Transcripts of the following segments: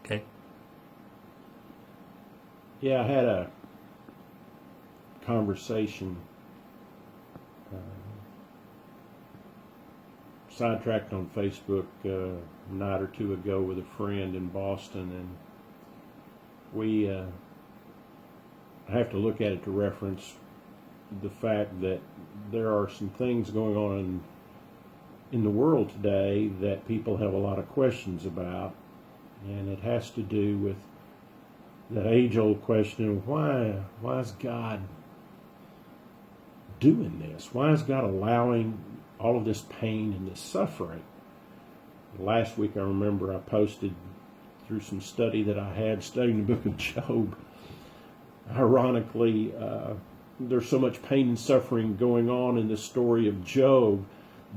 Okay. Yeah, I had a conversation, sidetracked on Facebook a night or two ago with a friend in Boston, and we have to look at it to reference the fact that there are some things going on in the world today that people have a lot of questions about, and it has to do with that age-old question of why is God doing this? Why is God allowing all of this pain and this suffering? Last week I remember I posted through some study that I had studying the book of Job. Ironically, there's so much pain and suffering going on in the story of Job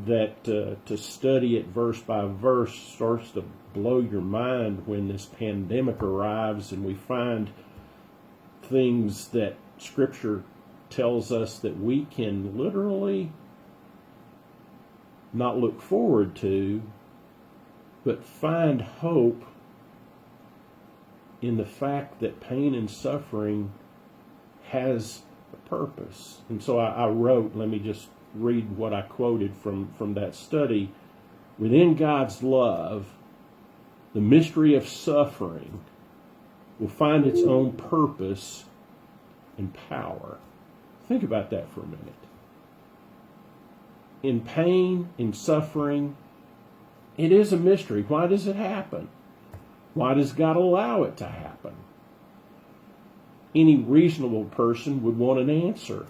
that to study it verse by verse starts to blow your mind when this pandemic arrives and we find things that Scripture tells us that we can literally not look forward to, but find hope in the fact that pain and suffering has a purpose. And so I wrote, let me just read what I quoted from that study. Within God's love, the mystery of suffering will find its own purpose and power. Think about that for a minute. In pain, in suffering, it is a mystery. Why does it happen? Why does God allow it to happen? Any reasonable person would want an answer.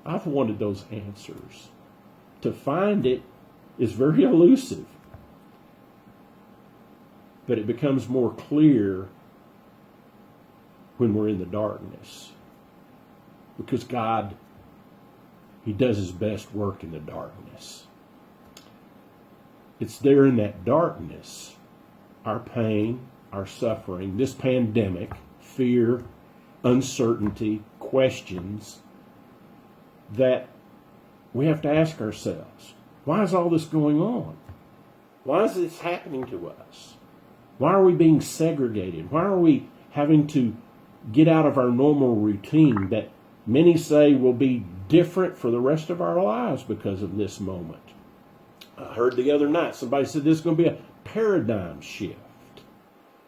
I've wanted those answers. To find it is very elusive. But it becomes more clear when we're in the darkness. Because God, He does His best work in the darkness. It's there in that darkness, our pain, our suffering, this pandemic, fear, uncertainty, questions, that we have to ask ourselves, why is all this going on? Why is this happening to us? Why are we being segregated? Why are we having to get out of our normal routine that many say will be different for the rest of our lives because of this moment? I heard the other night somebody said this is going to be a paradigm shift.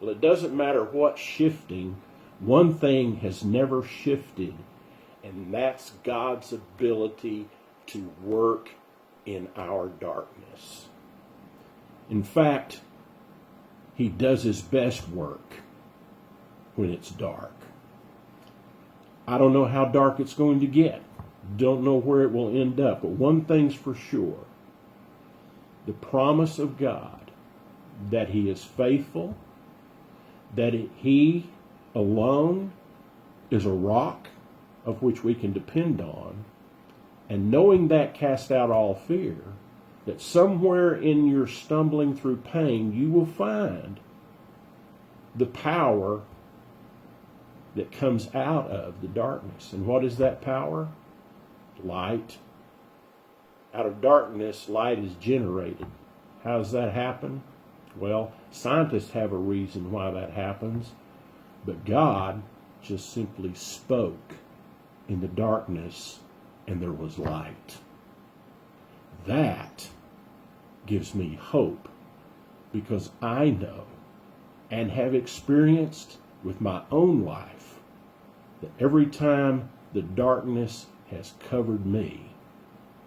Well, it doesn't matter what's shifting. One thing has never shifted, and that's God's ability to work in our darkness. In fact, He does His best work when it's dark. I don't know how dark it's going to get. Don't know where it will end up. But one thing's for sure. The promise of God that He is faithful, that He alone is a rock of which we can depend on, and knowing that cast out all fear, that somewhere in your stumbling through pain you will find the power that comes out of the darkness. And what is that power? Light. Out of darkness, light is generated. How does that happen? Well, scientists have a reason why that happens, but God just simply spoke in the darkness and there was light. That gives me hope because I know and have experienced with my own life that every time the darkness has covered me,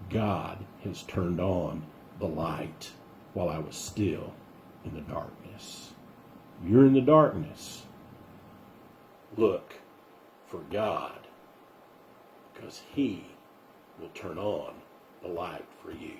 God has turned on the light while I was still in the darkness. You're in the darkness. Look for God, because He will turn on the light for you.